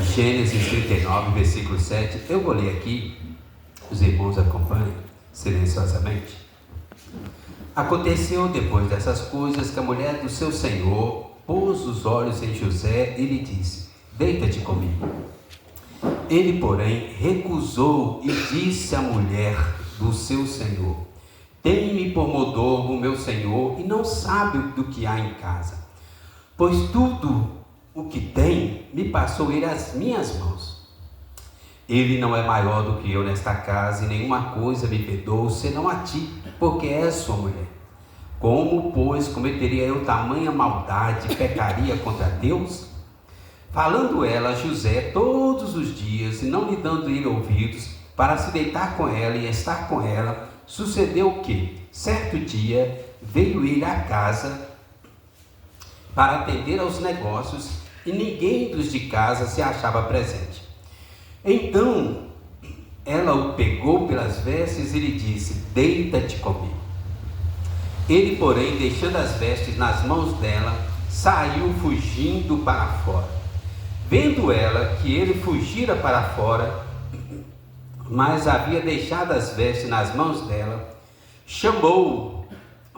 Gênesis 39, versículo 7. Eu vou ler aqui, os irmãos acompanhem silenciosamente. Aconteceu depois dessas coisas que a mulher do seu senhor pôs os olhos em José e lhe disse: deita-te comigo. Ele, porém, recusou e disse à mulher do seu senhor: tem-me por mordomo meu senhor e não sabe do que há em casa, pois tudo o que tem me passou ele às minhas mãos. Ele não é maior do que eu nesta casa, e nenhuma coisa me vedou, senão a ti, porque és sua mulher. Como, pois, cometeria eu tamanha maldade e pecaria contra Deus? Falando ela a José todos os dias, e não lhe dando ele ouvidos, para se deitar com ela e estar com ela, sucedeu que, certo dia, veio ele à casa para atender aos negócios, e ninguém dos de casa se achava presente. Então ela o pegou pelas vestes e lhe disse: deita-te comigo. Ele, porém, deixando as vestes nas mãos dela, saiu fugindo para fora. Vendo ela que ele fugira para fora, mas havia deixado as vestes nas mãos dela, chamou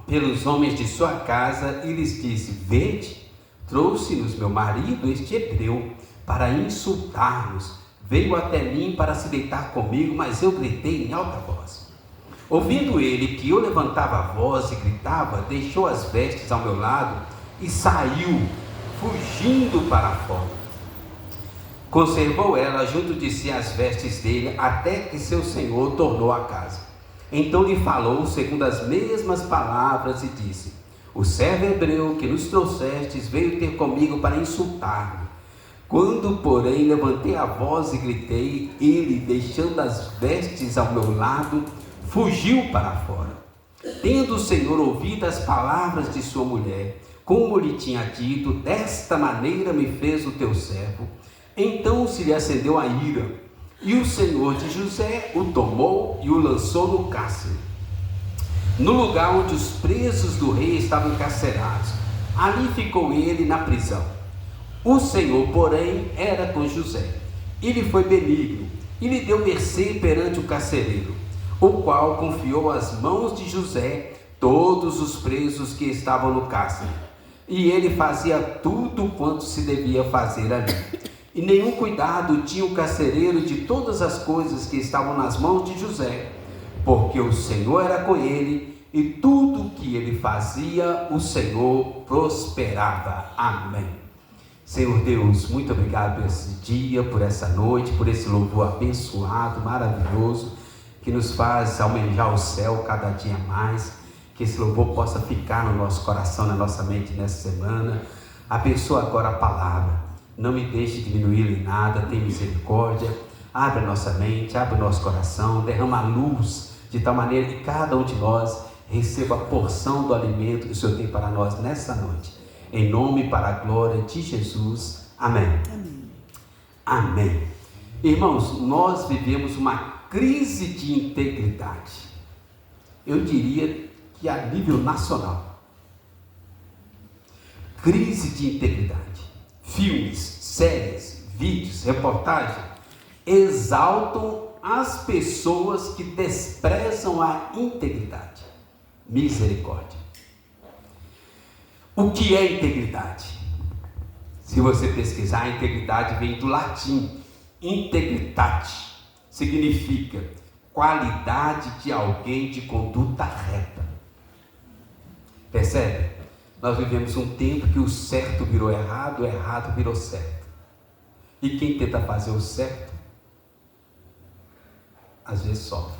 pelos homens de sua casa e lhes disse: vede, trouxe-nos meu marido, este hebreu, para insultar-nos. Veio até mim para se deitar comigo, mas eu gritei em alta voz. Ouvindo ele que eu levantava a voz e gritava, deixou as vestes ao meu lado e saiu, fugindo para fora. Conservou ela junto de si as vestes dele, até que seu senhor tornou a casa. Então lhe falou segundo as mesmas palavras e disse: o servo hebreu que nos trouxestes veio ter comigo para insultar-me. Quando, porém, levantei a voz e gritei, ele, deixando as vestes ao meu lado, fugiu para fora. Tendo o Senhor ouvido as palavras de sua mulher, como lhe tinha dito, desta maneira me fez o teu servo, então se lhe acendeu a ira, e o Senhor de José o tomou e o lançou no cárcere, no lugar onde os presos do rei estavam encarcerados. Ali ficou ele na prisão. O Senhor, porém, era com José, e lhe foi benigno, e lhe deu mercê perante o carcereiro, o qual confiou às mãos de José todos os presos que estavam no cárcere, e ele fazia tudo quanto se devia fazer ali. E nenhum cuidado tinha o carcereiro de todas as coisas que estavam nas mãos de José, porque o Senhor era com ele, e tudo que ele fazia, o Senhor prosperava. Amém. Senhor Deus, muito obrigado por esse dia, por essa noite, por esse louvor abençoado, maravilhoso, que nos faz almejar o céu cada dia mais. Que esse louvor possa ficar no nosso coração, na nossa mente nessa semana. Abençoa agora a palavra, não me deixe diminuir em nada, tem misericórdia. Abre a nossa mente, abre o nosso coração, derrama a luz, de tal maneira que cada um de nós receba a porção do alimento que o Senhor tem para nós nessa noite. Em nome e para a glória de Jesus. Amém. Amém. Amém. Irmãos, nós vivemos uma crise de integridade. Eu diria que a nível nacional. Crise de integridade. Filmes, séries, vídeos, reportagens exaltam as pessoas que desprezam a integridade. Misericórdia. O que é integridade? Se você pesquisar, a integridade vem do latim. Integritate significa qualidade de alguém de conduta reta. Percebe? Nós vivemos um tempo que o certo virou errado, o errado virou certo. E quem tenta fazer o certo, às vezes sofre.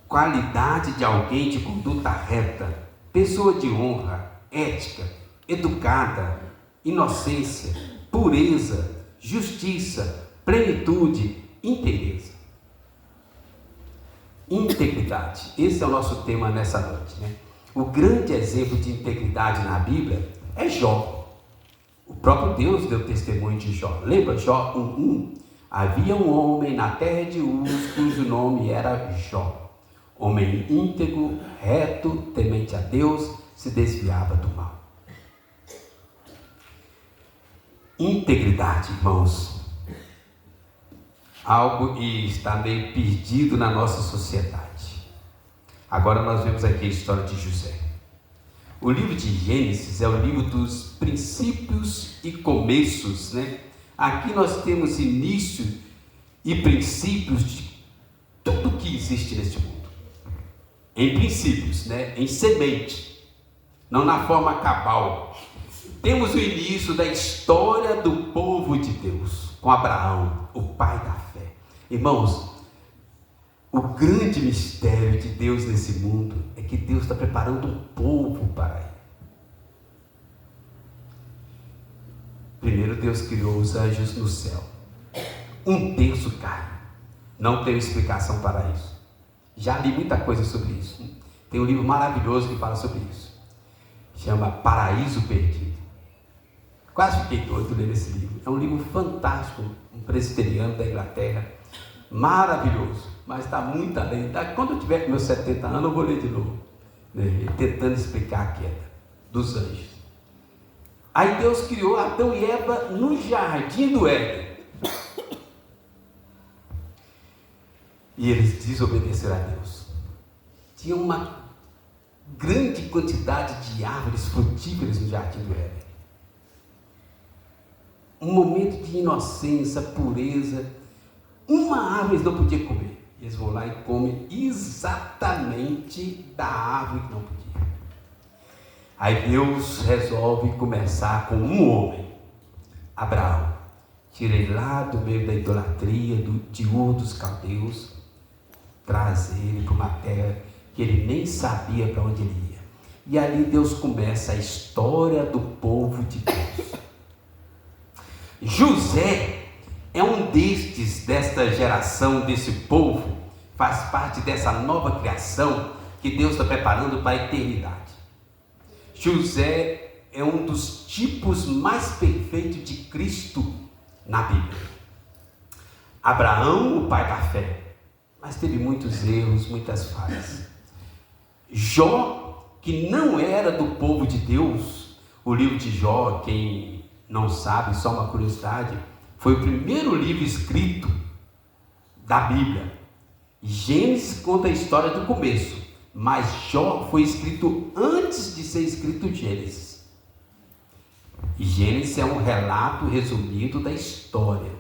Qualidade de alguém de conduta reta. Pessoa de honra, ética, educada, inocência, pureza, justiça, plenitude, inteireza. Integridade. Esse é o nosso tema nessa noite, né? O grande exemplo de integridade na Bíblia é Jó. O próprio Deus deu testemunho de Jó. Lembra Jó 1:1? Havia um homem na terra de Uz, cujo nome era Jó. Homem íntegro, reto, temente a Deus, se desviava do mal. Integridade, irmãos. Algo que está meio perdido na nossa sociedade. Agora nós vemos aqui a história de José. O livro de Gênesis é o livro dos princípios e começos, né? Aqui nós temos início e princípios de tudo que existe neste mundo. Em princípios, né? Em semente, não na forma cabal. Temos o início da história do povo de Deus, com Abraão, o pai da fé. Irmãos, o grande mistério de Deus nesse mundo é que Deus está preparando um povo para ele. Primeiro Deus criou os anjos no céu. Um terço cai. Não tenho explicação para isso. Já li muita coisa sobre isso. Tem um livro maravilhoso que fala sobre isso. Chama Paraíso Perdido. Quase fiquei doido lendo esse livro. É um livro fantástico. Um presbiteriano da Inglaterra. Maravilhoso. Mas está muito além. Quando eu tiver com meus 70 anos, eu vou ler de novo. Né? Tentando explicar a queda dos anjos. Aí Deus criou Adão e Eva no jardim do Éden. E eles desobedeceram a Deus. Tinha uma grande quantidade de árvores frutíferas no jardim do Éden. Um momento de inocência, pureza. Uma árvore eles não podiam comer. Eles vão lá e comem exatamente da árvore que não podia. Aí Deus resolve começar com um homem, Abraão. Tira ele lá do meio da idolatria, de Ur dos Caldeus, traz ele para uma terra que ele nem sabia para onde ele ia. E ali Deus começa a história do povo de Deus. José é um desta geração, desse povo, faz parte dessa nova criação que Deus está preparando para a eternidade. José é um dos tipos mais perfeitos de Cristo na Bíblia. Abraão, o pai da fé, mas teve muitos erros, muitas falhas. Jó, que não era do povo de Deus, o livro de Jó, quem não sabe, só uma curiosidade, foi o primeiro livro escrito da Bíblia. Gênesis conta a história do começo, mas Jó foi escrito antes de ser escrito Gênesis. E Gênesis é um relato resumido da história,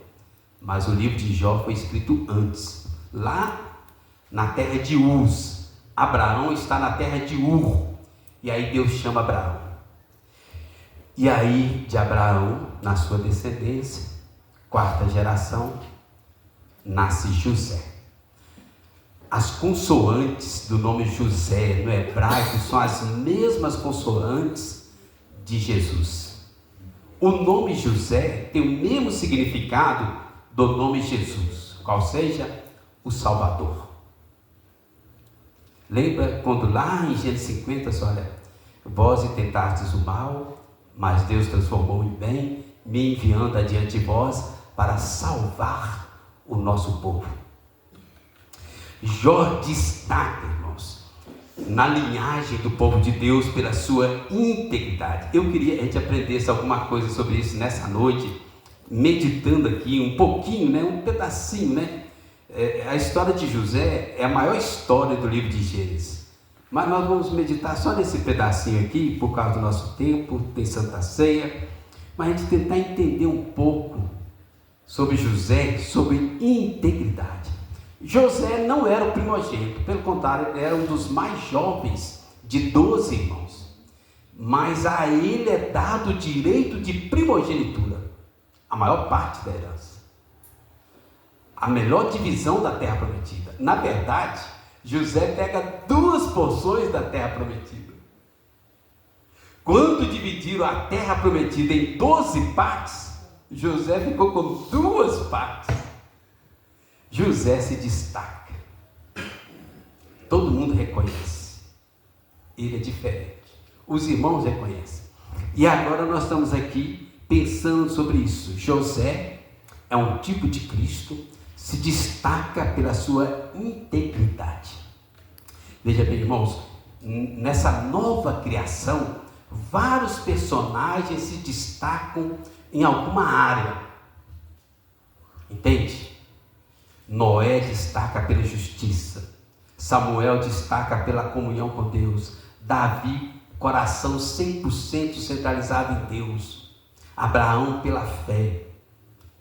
mas o livro de Jó foi escrito antes, lá na terra de Uz. Abraão está na terra de Ur, e aí Deus chama Abraão. E aí de Abraão, na sua descendência, quarta geração, nasce José. As consoantes do nome José no hebraico são as mesmas consoantes de Jesus. O nome José tem o mesmo significado do nome Jesus, qual seja o Salvador. Lembra quando lá em Gênesis 50, olha, vós intentastes o mal, mas Deus transformou em bem, me enviando adiante de vós para salvar o nosso povo. Jó destaca, irmãos, na linhagem do povo de Deus pela sua integridade. Eu queria que a gente aprendesse alguma coisa sobre isso nessa noite, meditando aqui um pouquinho, né, um pedacinho, né? A história de José é a maior história do livro de Gênesis, mas nós vamos meditar só nesse pedacinho aqui, por causa do nosso tempo, tem Santa Ceia, mas a gente tentar entender um pouco sobre José, sobre integridade. José não era o primogênito, pelo contrário, ele era um dos mais jovens de 12 irmãos, mas a ele é dado o direito de primogenitura, a maior parte da herança, a melhor divisão da terra prometida. Na verdade, José pega 2 porções da terra prometida. Quando dividiram a terra prometida em 12 partes, José ficou com 2 partes. José se destaca. Todo mundo reconhece. Ele é diferente. Os irmãos reconhecem. E agora nós estamos aqui pensando sobre isso. José é um tipo de Cristo, se destaca pela sua integridade. Veja bem, irmãos, nessa nova criação, vários personagens se destacam em alguma área. Entende? Noé destaca pela justiça, Samuel destaca pela comunhão com Deus, Davi, coração 100% centralizado em Deus, Abraão pela fé,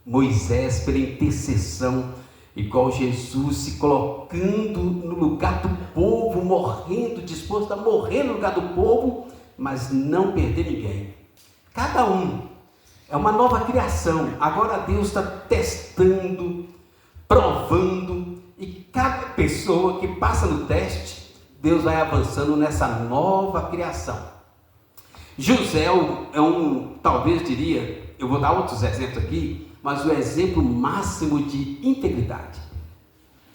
Moisés pela intercessão, igual Jesus se colocando no lugar do povo, morrendo, disposto a morrer no lugar do povo, mas não perder ninguém. Cada um é uma nova criação. Agora Deus está testando, provando, e cada pessoa que passa no teste, Deus vai avançando nessa nova criação. José é talvez diria, eu vou dar outros exemplos aqui, mas o exemplo máximo de integridade,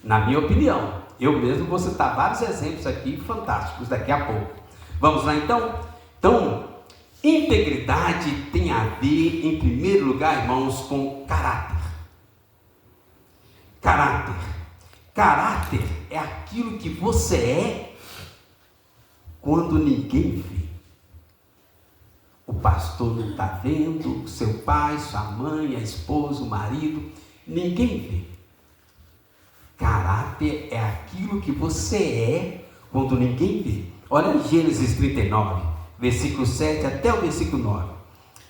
na minha opinião. Eu mesmo vou citar vários exemplos aqui fantásticos daqui a pouco. Vamos lá então? Então, integridade tem a ver, em primeiro lugar, irmãos, com caráter. Caráter. Caráter é aquilo que você é quando ninguém vê. O pastor não está vendo, seu pai, sua mãe, a esposa, o marido, ninguém vê. Caráter é aquilo que você é quando ninguém vê. Olha Gênesis 39, versículo 7 até o versículo 9.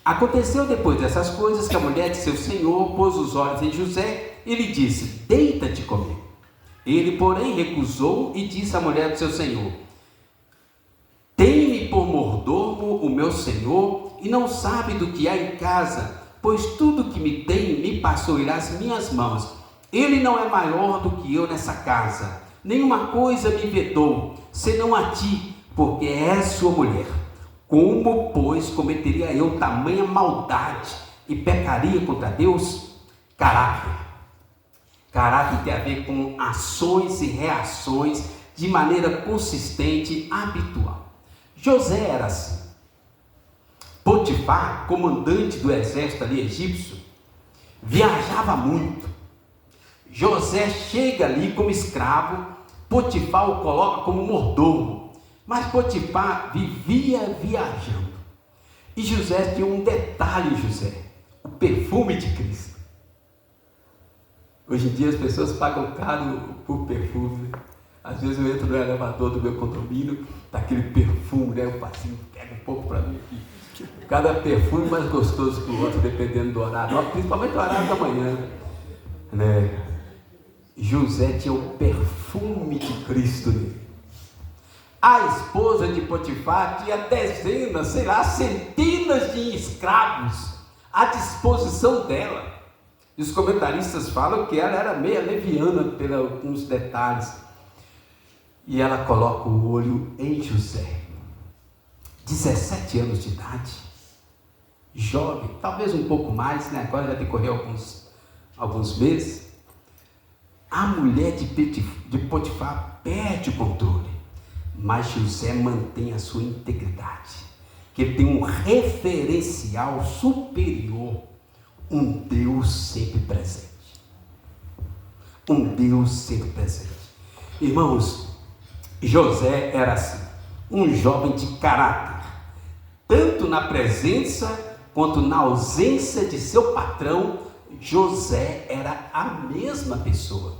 Aconteceu depois dessas coisas que a mulher de seu senhor pôs os olhos em José e lhe disse: deita-te comigo. Ele, porém, recusou e disse à mulher do seu senhor: tem-me por mordomo o meu senhor, e não sabe do que há em casa, pois tudo que me tem me passou às minhas mãos. Ele não é maior do que eu nessa casa. Nenhuma coisa me vedou, senão a ti, porque és sua mulher. Como, pois, cometeria eu tamanha maldade e pecaria contra Deus? Caráter. Caráter tem a ver com ações e reações de maneira consistente, habitual. José era assim. Potifar, comandante do exército ali egípcio, viajava muito. José chega ali como escravo, Potifar o coloca como mordomo, mas Potifar vivia viajando. E José tinha um detalhe, o perfume de Cristo. Hoje em dia as pessoas pagam caro por perfume. Às vezes eu entro no elevador do meu condomínio, tá aquele perfume, né? Eu faço, pega um pouco para mim aqui. Cada perfume mais gostoso que o outro, dependendo do horário, principalmente o horário da manhã, né? José tinha o perfume de Cristo nele. A esposa de Potifar tinha dezenas, centenas de escravos à disposição dela. E os comentaristas falam que ela era meio leviana por alguns detalhes. E ela coloca o olho em José, 17 anos de idade, jovem, talvez um pouco mais, né? Agora já decorreu alguns meses. A mulher de Potifar perde o controle, mas José mantém a sua integridade, que ele tem um referencial superior, um Deus sempre presente. Um Deus sempre presente. Irmãos, José era assim, um jovem de caráter, tanto na presença quanto na ausência de seu patrão. José era a mesma pessoa.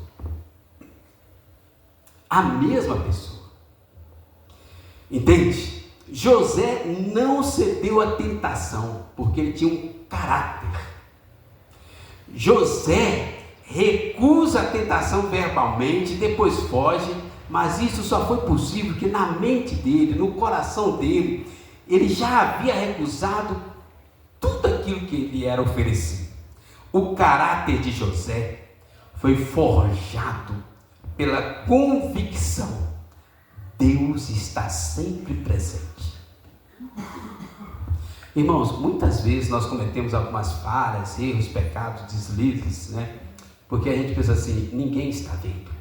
A mesma pessoa. Entende? José não cedeu à tentação, porque ele tinha um caráter. José recusa a tentação verbalmente, depois foge, mas isso só foi possível porque na mente dele, no coração dele, ele já havia recusado tudo aquilo que lhe era oferecido. O caráter de José foi forjado pela convicção: Deus está sempre presente. Irmãos, muitas vezes nós cometemos algumas falhas, erros, pecados, deslizes, né? Porque a gente pensa assim: ninguém está vendo.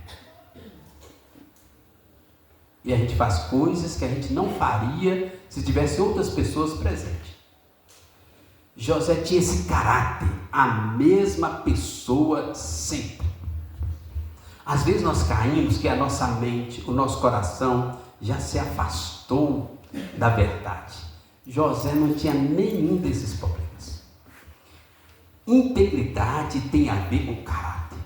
E a gente faz coisas que a gente não faria se tivesse outras pessoas presentes. José tinha esse caráter, a mesma pessoa sempre. Às vezes nós caímos que a nossa mente, o nosso coração já se afastou da verdade. José não tinha nenhum desses problemas. Integridade tem a ver com caráter.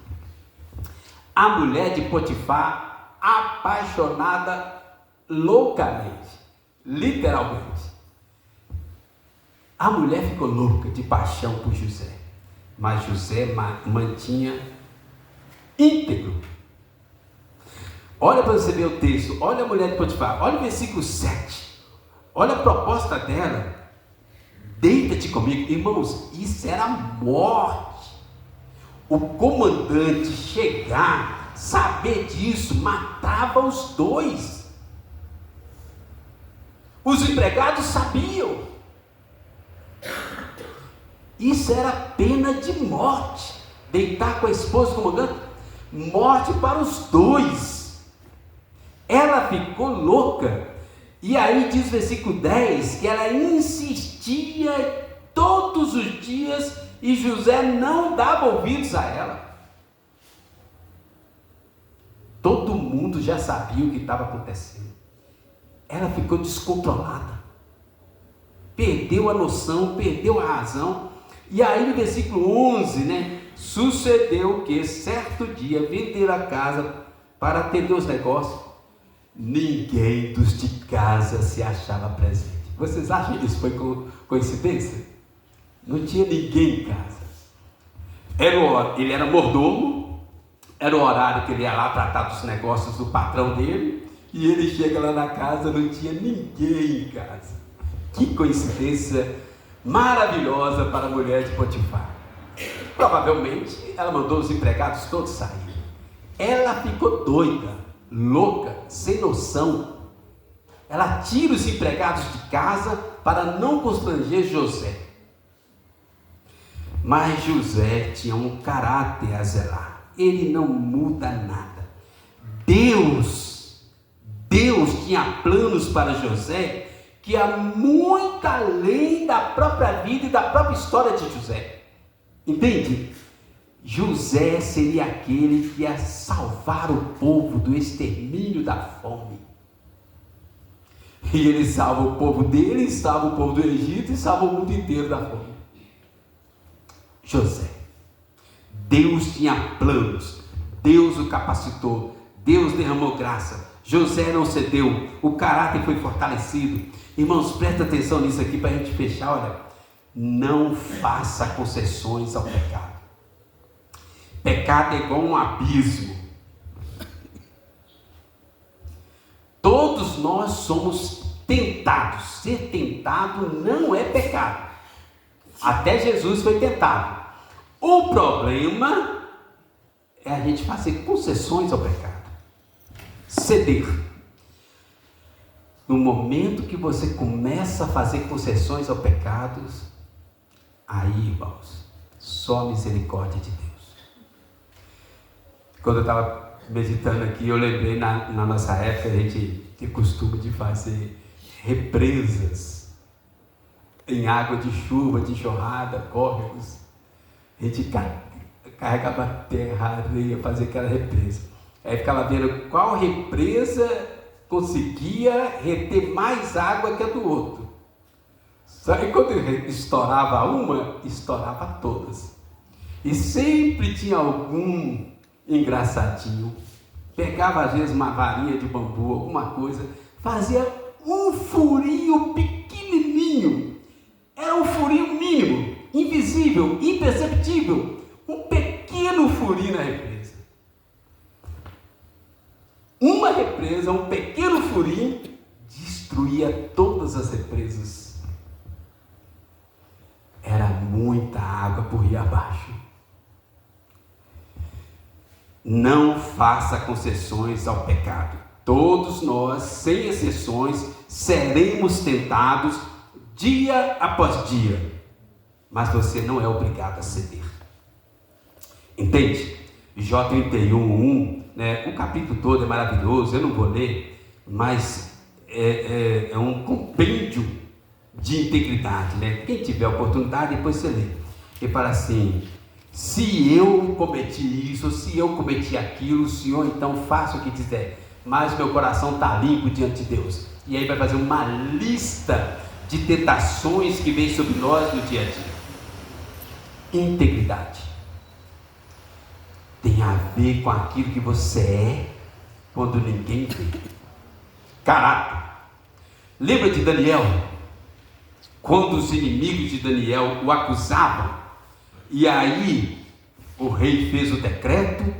A mulher de Potifar, apaixonada loucamente, literalmente. A mulher ficou louca de paixão por José, mas José mantinha íntegro. Olha para você ver o texto, olha a mulher de Potifar, olha o versículo 7, olha a proposta dela: deita-te comigo. Irmãos, isso era morte. O comandante chegar, saber disso, matava os dois. Os empregados sabiam. Isso era pena de morte. Deitar com a esposa do comandante, morte para os dois. Ela ficou louca. E aí diz o versículo 10 que ela insistia todos os dias e José não dava ouvidos a ela. Todo mundo já sabia o que estava acontecendo. Ela ficou descontrolada, perdeu a noção, perdeu a razão. E aí no versículo 11, sucedeu que certo dia venderam a casa para atender os negócios. Ninguém dos de casa se achava presente. Vocês acham que isso foi coincidência? Não tinha ninguém em casa. Ele era mordomo, era o horário que ele ia lá tratar dos negócios do patrão dele, e ele chega lá na casa, não tinha ninguém em casa. Que coincidência maravilhosa para a mulher de Potifar. Provavelmente ela mandou os empregados todos sair. Ela ficou doida, louca, sem noção. Ela tira os empregados de casa para não constranger José. Mas José tinha um caráter a zelar. Ele não muda nada. Deus tinha planos para José que ia muito além da própria vida e da própria história de José. Entende? José seria aquele que ia salvar o povo do extermínio da fome. E ele salva o povo dele, salva o povo do Egito e salva o mundo inteiro da fome. José. Deus tinha planos, Deus o capacitou, Deus derramou graça. José não cedeu, o caráter foi fortalecido. Irmãos, presta atenção nisso aqui para a gente fechar. Olha, não faça concessões ao pecado. Pecado é igual um abismo. Todos nós somos tentados. Ser tentado não é pecado. Até Jesus foi tentado. O problema é a gente fazer concessões ao pecado. Ceder. No momento que você começa a fazer concessões ao pecado, aí, irmãos, só a misericórdia de Deus. Quando eu estava meditando aqui, eu lembrei na nossa época, a gente tem costume de fazer represas em água de chuva, de enxurrada, córregos. A gente carregava terra, areia, fazia aquela represa. Aí ficava vendo qual represa conseguia reter mais água que a do outro. Só que quando estourava uma, estourava todas. E sempre tinha algum engraçadinho, pegava às vezes uma varinha de bambu, alguma coisa, fazia um furinho pequenininho. Era um furinho mínimo, invisível, imperceptível, um pequeno furinho na represa. Uma represa, um pequeno furinho, destruía todas as represas. Era muita água por rio abaixo. Não faça concessões ao pecado. Todos nós, sem exceções, seremos tentados dia após dia. Mas você não é obrigado a ceder. Entende? Jó 31:1, o capítulo todo é maravilhoso, eu não vou ler, mas é um compêndio de integridade, Quem tiver oportunidade, depois você lê. Ele fala assim: se eu cometi isso, se eu cometi aquilo, o Senhor então faça o que quiser, mas meu coração está limpo diante de Deus. E aí vai fazer uma lista de tentações que vêm sobre nós no dia a dia. Integridade tem a ver com aquilo que você é quando ninguém vê. Caráter. Lembra de Daniel? Quando os inimigos de Daniel o acusavam, e aí o rei fez o decreto,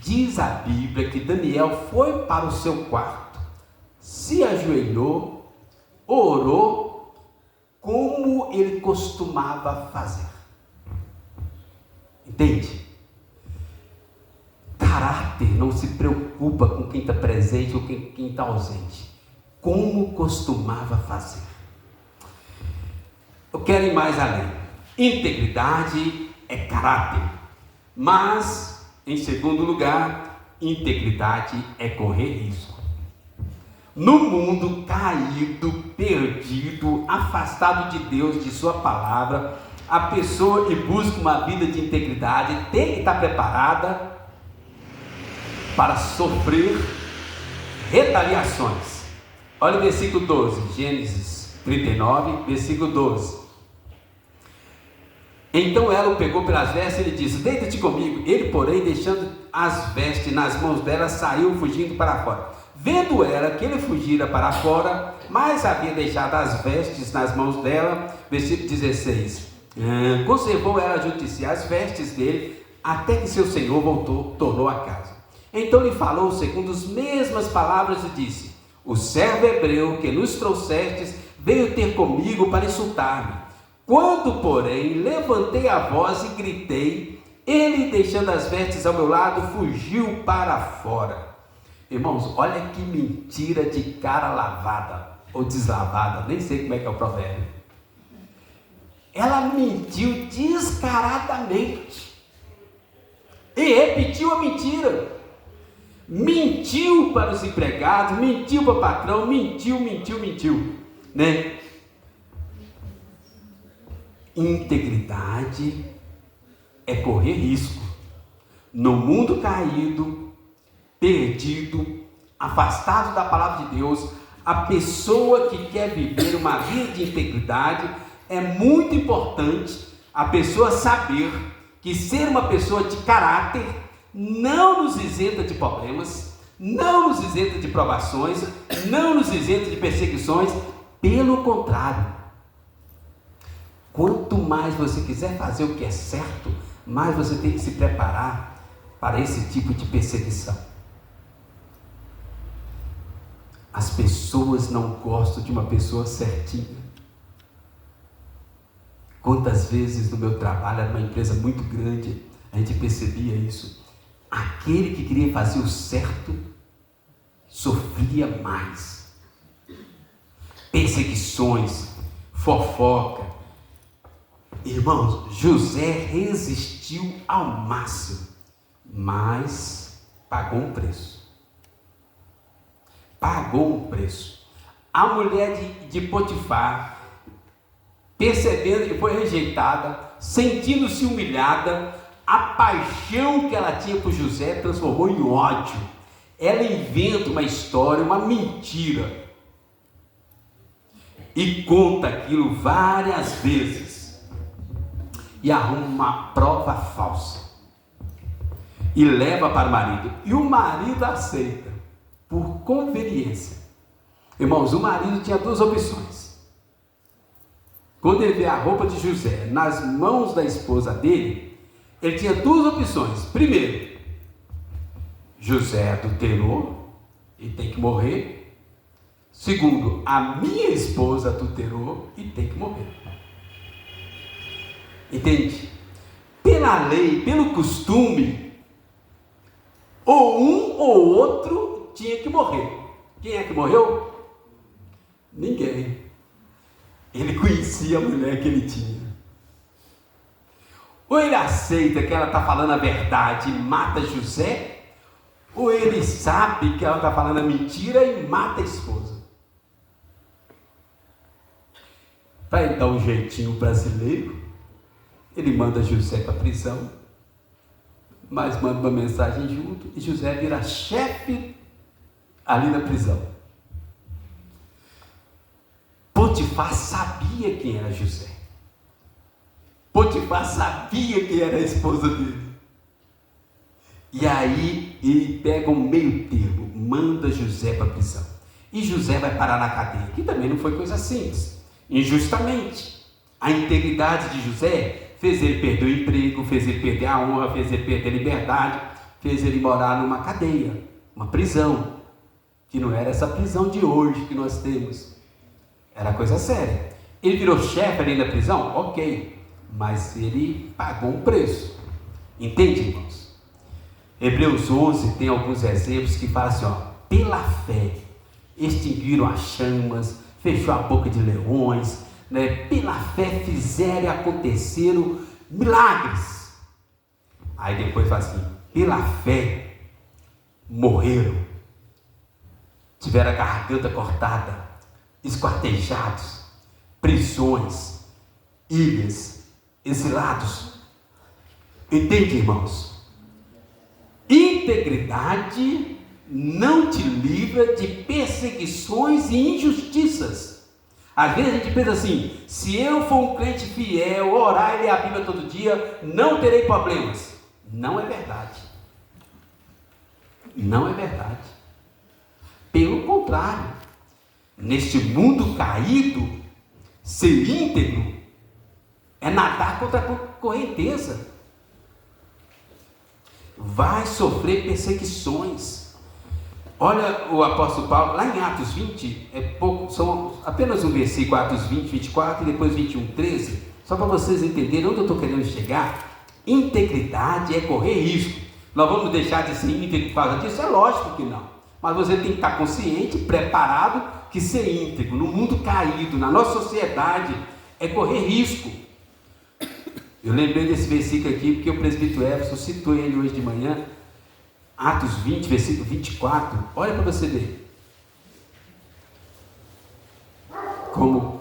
diz a Bíblia que Daniel foi para o seu quarto, se ajoelhou, orou, como ele costumava fazer. Entende? Caráter não se preocupa com quem está presente ou quem está ausente, como costumava fazer. Eu quero ir mais além. Integridade é caráter, mas, em segundo lugar, integridade é correr risco. No mundo caído, perdido, afastado de Deus, de sua palavra, a pessoa que busca uma vida de integridade tem que estar preparada para sofrer retaliações. Olha o versículo 12, Gênesis 39, versículo 12. Então ela o pegou pelas vestes e lhe disse: deita-te comigo. Ele, porém, deixando as vestes nas mãos dela, saiu fugindo para fora. Vendo ela que ele fugira para fora, mas havia deixado as vestes nas mãos dela, versículo 16, conservou ela junto de si as vestes dele, até que seu senhor tornou a casa. Então lhe falou segundo as mesmas palavras e disse: o servo hebreu que nos trouxestes veio ter comigo para insultar-me. Quando, porém, levantei a voz e gritei, ele, deixando as vestes ao meu lado, fugiu para fora. Irmãos, olha que mentira de cara lavada, ou deslavada, nem sei como é que é o provérbio. Ela mentiu descaradamente, e repetiu a mentira. Mentiu para os empregados, mentiu para o patrão, mentiu, né? Integridade é correr risco. No mundo caído, perdido, afastado da palavra de Deus, a pessoa que quer viver uma vida de integridade, é muito importante a pessoa saber que ser uma pessoa de caráter não nos isenta de problemas, não nos isenta de provações, não nos isenta de perseguições. Pelo contrário, quanto mais você quiser fazer o que é certo, mais você tem que se preparar para esse tipo de perseguição. As pessoas não gostam de uma pessoa certinha. Quantas vezes no meu trabalho, era uma empresa muito grande, a gente percebia isso. Aquele que queria fazer o certo sofria mais. Perseguições, fofoca. Irmãos, José resistiu ao máximo, mas pagou um preço. Pagou um preço. A mulher de Potifar, percebendo que foi rejeitada, sentindo-se humilhada, a paixão que ela tinha por José transformou em ódio. Ela inventa uma história, uma mentira, e conta aquilo várias vezes, e arruma uma prova falsa, e leva para o marido, e o marido aceita, por conveniência. Irmãos, o marido tinha duas opções. Quando ele vê a roupa de José nas mãos da esposa dele, ele tinha duas opções. Primeiro, José adulterou e tem que morrer. Segundo, a minha esposa adulterou e tem que morrer. Entende? Pela lei, pelo costume, ou um ou outro tinha que morrer. Quem é que morreu? Ninguém. Ele conhecia a mulher que ele tinha. Ou ele aceita que ela está falando a verdade e mata José, ou ele sabe que ela está falando a mentira e mata a esposa. Para ele dar um jeitinho brasileiro, ele manda José para a prisão, mas manda uma mensagem junto, e José vira chefe ali na prisão. Potifar sabia quem era José. Potifar sabia quem era a esposa dele. E aí ele pega um meio termo, manda José para a prisão. E José vai parar na cadeia, que também não foi coisa simples. Injustamente. A integridade de José fez ele perder o emprego, fez ele perder a honra, fez ele perder a liberdade, fez ele morar numa cadeia, uma prisão, que não era essa prisão de hoje que nós temos. Era coisa séria. Ele virou chefe ali na prisão? Ok. Mas ele pagou um preço. Entende, irmãos? Hebreus 11 tem alguns exemplos que falam assim, ó, pela fé, extinguiram as chamas, fechou a boca de leões, né? Pela fé fizeram e aconteceram milagres. Aí depois fala assim, pela fé morreram, tiveram a garganta cortada, esquartejados, prisões, ilhas, exilados. Entende, irmãos? Integridade não te livra de perseguições e injustiças. Às vezes a gente pensa assim, se eu for um crente fiel, orar e ler a Bíblia todo dia, não terei problemas. Não é verdade. Não é verdade. Pelo contrário, neste mundo caído, ser íntegro é nadar contra a correnteza. Vai sofrer perseguições. Olha o apóstolo Paulo, lá em Atos 20, são apenas um versículo, Atos 20, 24 e depois 21, 13, só para vocês entenderem onde eu estou querendo chegar. Integridade é correr risco. Nós vamos deixar de ser íntegro por causa disso? É lógico que não. Mas você tem que estar consciente, preparado, que ser íntegro no mundo caído, na nossa sociedade, é correr risco. Eu lembrei desse versículo aqui porque o presbítero Everson citou ele hoje de manhã, Atos 20, versículo 24. Olha para você ver como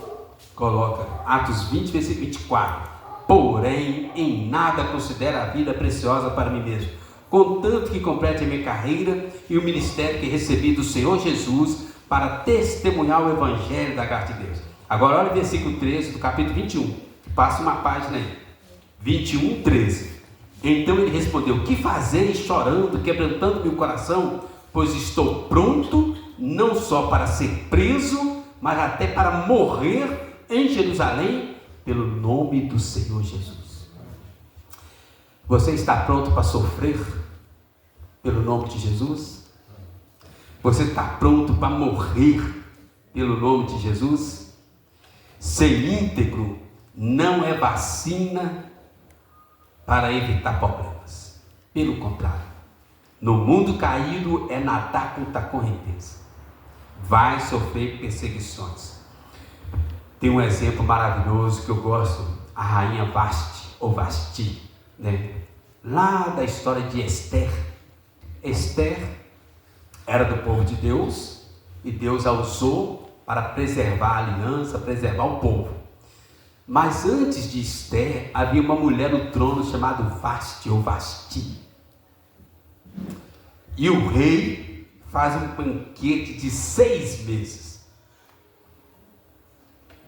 coloca Atos 20, versículo 24. Porém, em nada considero a vida preciosa para mim mesmo, contanto que complete a minha carreira e o ministério que recebi do Senhor Jesus para testemunhar o evangelho da graça de Deus. Agora olha o versículo 13 do capítulo 21, passa uma página aí, 21, 13. Então ele respondeu, que fazeis chorando, quebrantando meu coração? Pois estou pronto, não só para ser preso, mas até para morrer em Jerusalém, pelo nome do Senhor Jesus. Você está pronto para sofrer pelo nome de Jesus? Você está pronto para morrer pelo nome de Jesus? Ser íntegro não é vacina para evitar problemas. Pelo contrário, no mundo caído é nadar contra a correnteza. Vai sofrer perseguições. Tem um exemplo maravilhoso que eu gosto, a rainha Vasti, ou Vasti, né? Lá da história de Esther. Esther era do povo de Deus e Deus a usou para preservar a aliança, preservar o povo. Mas antes de Esther, havia uma mulher no trono chamada Vasti ou Vasti. E o rei faz um banquete de 6 meses.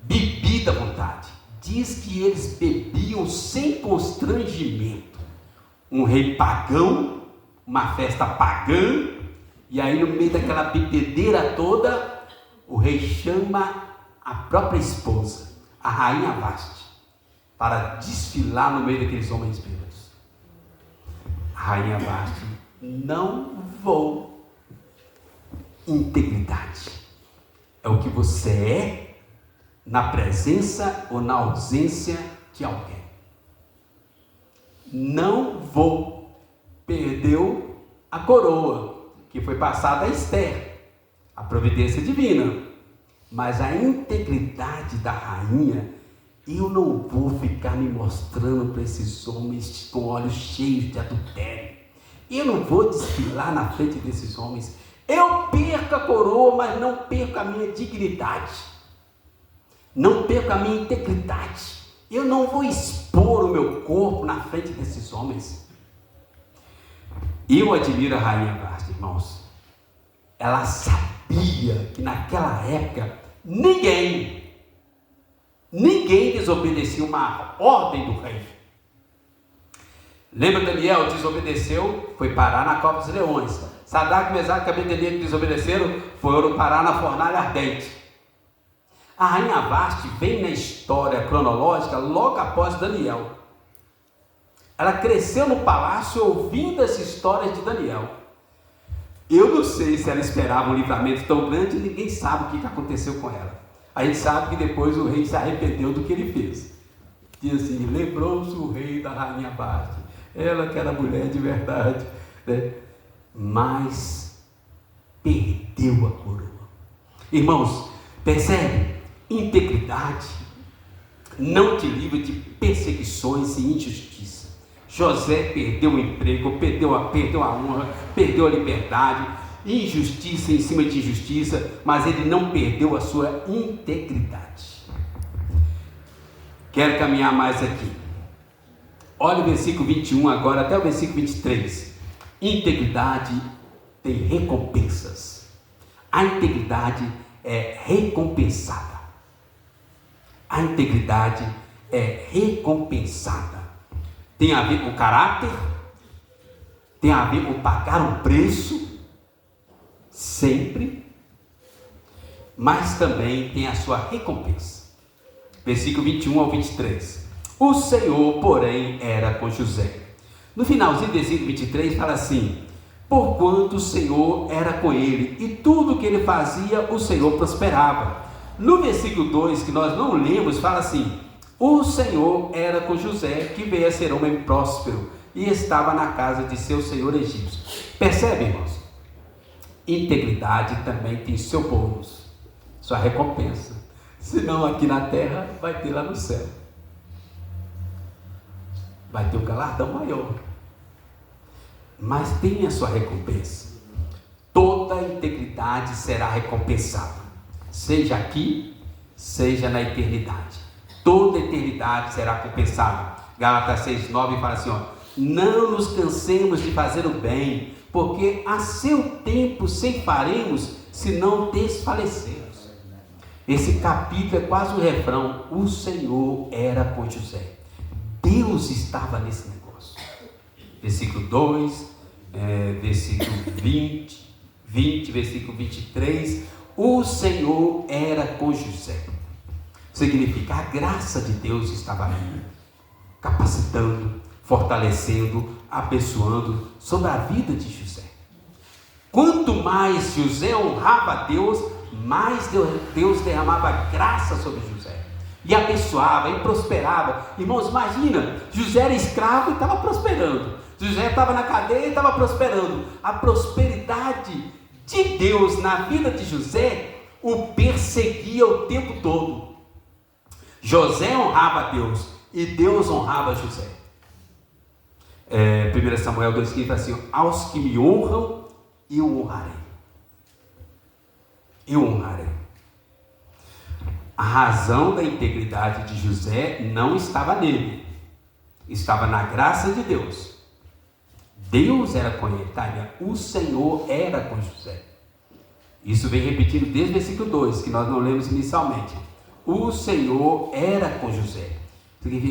Bebida à vontade. Diz que eles bebiam sem constrangimento. Um rei pagão, uma festa pagã, e aí no meio daquela bebedeira toda, o rei chama a própria esposa, a rainha Vasti, para desfilar no meio daqueles homens bêbados. A rainha Vasti, não vou. Integridade é o que você é na presença ou na ausência de alguém. Não vou. Perdeu a coroa que foi passada a Esther, a providência divina. Mas a integridade da rainha, eu não vou ficar me mostrando para esses homens com olhos cheios de adultério. Eu não vou desfilar na frente desses homens. Eu perco a coroa, mas não perco a minha dignidade. Não perco a minha integridade. Eu não vou expor o meu corpo na frente desses homens. Eu admiro a rainha Vasti, irmãos. Ela sabia que naquela época ninguém Ninguém desobedecia uma ordem do rei. Lembra Daniel desobedeceu, foi parar na cova dos leões. Sadraque, Mesaque e Abednego desobedeceram, foram parar na fornalha ardente. A rainha Vasti vem na história cronológica logo após Daniel. Ela cresceu no palácio ouvindo essa história de Daniel. Eu não sei se ela esperava um livramento tão grande, ninguém sabe o que aconteceu com ela. A gente sabe que depois o rei se arrependeu do que ele fez. Diz assim, lembrou-se o rei da rainha Vasti, ela que era mulher de verdade, né? Mas perdeu a coroa. Irmãos, percebe? Integridade não te livra de perseguições e injustiça. José perdeu o emprego, perdeu a honra, perdeu a liberdade, injustiça em cima de injustiça, mas ele não perdeu a sua integridade. Quero caminhar mais aqui. Olha o versículo 21 agora, até o versículo 23. Integridade tem recompensas. A integridade é recompensada. A integridade é recompensada. Tem a ver com caráter, tem a ver com pagar um preço, sempre, mas também tem a sua recompensa. Versículo 21 ao 23. O Senhor, porém, era com José. No finalzinho do versículo 23 fala assim: porquanto o Senhor era com ele, e tudo que ele fazia, o Senhor prosperava. No versículo 2, que nós não lemos, fala assim: o Senhor era com José, que veio a ser homem próspero, e estava na casa de seu senhor egípcio. Percebe, irmãos? Integridade também tem seu bônus, sua recompensa. Se não aqui na terra, vai ter lá no céu. Vai ter um galardão maior. Mas tem a sua recompensa. Toda integridade será recompensada, seja aqui, seja na eternidade. Toda eternidade será compensada. Gálatas 6:9 fala assim, não nos cansemos de fazer o bem, porque a seu tempo ceifaremos, se não desfalecermos. Esse capítulo é quase um refrão. O Senhor era com José. Deus estava nesse negócio. Versículo 2, versículo 20, versículo 23. O Senhor era com José. Significa a graça de Deus estava ali, capacitando, fortalecendo, abençoando sobre a vida de José. Quanto mais José honrava a Deus, mais Deus derramava graça sobre José, e abençoava, e prosperava. Irmãos, imagina, José era escravo e estava prosperando, José estava na cadeia e estava prosperando. A prosperidade de Deus na vida de José o perseguia o tempo todo. José honrava a Deus e Deus honrava José. 1 Samuel 2,15 fala assim: aos que me honram, eu honrarei. Eu honrarei. A razão da integridade de José não estava nele, estava na graça de Deus. Deus era com ele, tá? O Senhor era com José. Isso vem repetido desde o versículo 2, que nós não lemos inicialmente. O Senhor era com José.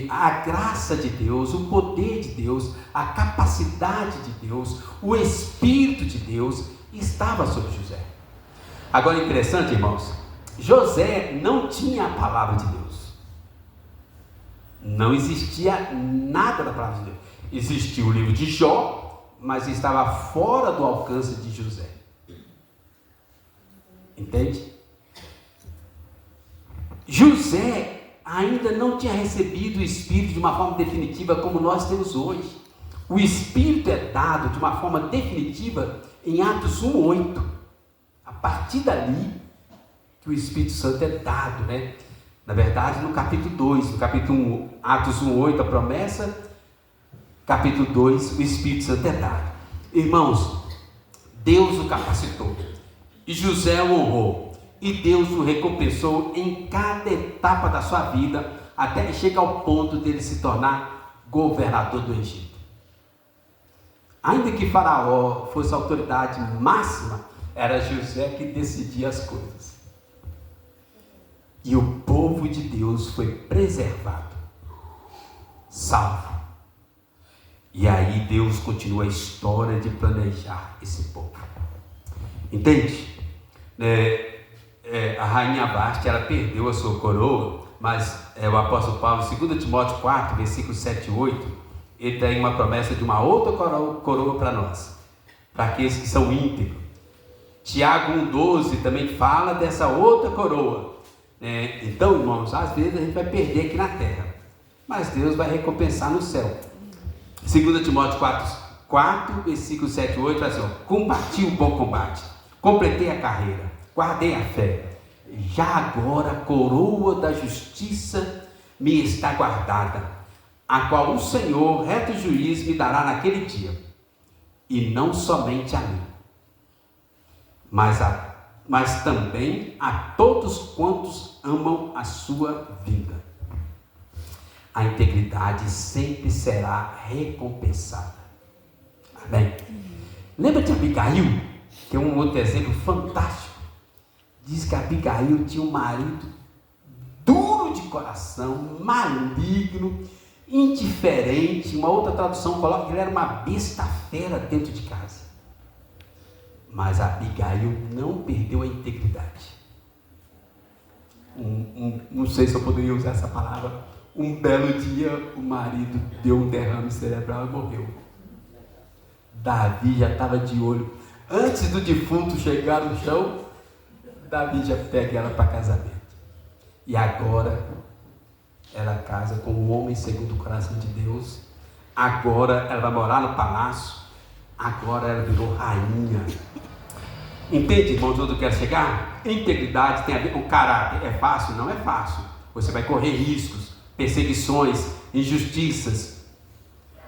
A graça de Deus, o poder de Deus, a capacidade de Deus, o Espírito de Deus estava sobre José. Agora é interessante, irmãos, José não tinha a palavra de Deus. Não existia nada da palavra de Deus. Existia o livro de Jó, mas estava fora do alcance de José. Entende? José ainda não tinha recebido o Espírito de uma forma definitiva como nós temos hoje. O Espírito é dado de uma forma definitiva em Atos 1:8. A partir dali que o Espírito Santo é dado, né? Na verdade, no capítulo 2, no capítulo 1, Atos 1:8, a promessa, capítulo 2, o Espírito Santo é dado. Irmãos, Deus o capacitou, e José o honrou, e Deus o recompensou em cada etapa da sua vida, até que chega ao ponto dele se tornar governador do Egito. Ainda que Faraó fosse a autoridade máxima, era José que decidia as coisas. E o povo de Deus foi preservado, salvo. E aí Deus continua a história de planejar esse povo. Entende? A rainha Vasti, ela perdeu a sua coroa, mas o apóstolo Paulo, em 2 Timóteo 4, versículos 7 e 8, ele tem uma promessa de uma outra coroa para nós, para aqueles que são íntegros. Tiago 1,12 também fala dessa outra coroa. Então, irmãos, às vezes a gente vai perder aqui na terra, mas Deus vai recompensar no céu. 2 Timóteo 4, versículos 7 e 8, fala assim: combati o bom combate, completei a carreira, guardei a fé. Já agora a coroa da justiça me está guardada, a qual o Senhor, reto juiz, me dará naquele dia, e não somente a mim, mas também a todos quantos amam a sua vida. A integridade sempre será recompensada. Amém? Lembra de Abigail, que é um outro exemplo fantástico? Diz que Abigail tinha um marido duro de coração, maligno, indiferente. Uma outra tradução coloca que ele era uma besta fera dentro de casa. Mas Abigail não perdeu a integridade. Não sei se eu poderia usar essa palavra. Um belo dia o marido deu um derrame cerebral e morreu. Davi já estava de olho. Antes do defunto chegar no chão, Davi já pega ela para casamento. E agora ela casa com um homem segundo o coração de Deus. Agora ela vai morar no palácio. Agora ela virou rainha. Entende, irmãos, onde eu quero chegar? Integridade tem a ver com caráter. É fácil? Não é fácil. Você vai correr riscos, perseguições, injustiças.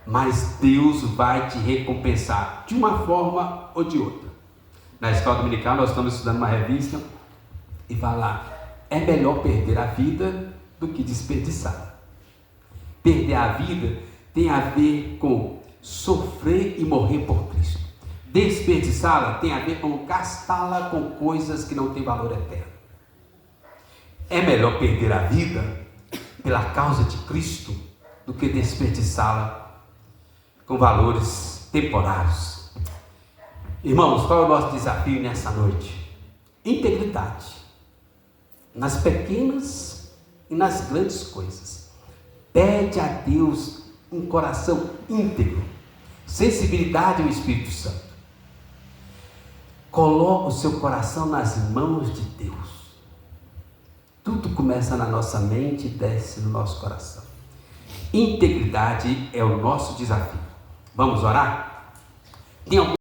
Mas Deus vai te recompensar de uma forma ou de outra. Na escola dominical nós estamos estudando uma revista e vai lá: é melhor perder a vida do que desperdiçá-la. Perder a vida tem a ver com sofrer e morrer por Cristo. Desperdiçá-la tem a ver com gastá-la com coisas que não têm valor eterno. É melhor perder a vida pela causa de Cristo do que desperdiçá-la com valores temporários. Irmãos, qual é o nosso desafio nessa noite? Integridade, nas pequenas e nas grandes coisas. Pede a Deus um coração íntegro, sensibilidade ao Espírito Santo. Coloca o seu coração nas mãos de Deus. Tudo começa na nossa mente e desce no nosso coração. Integridade é o nosso desafio. Vamos orar? Tem algum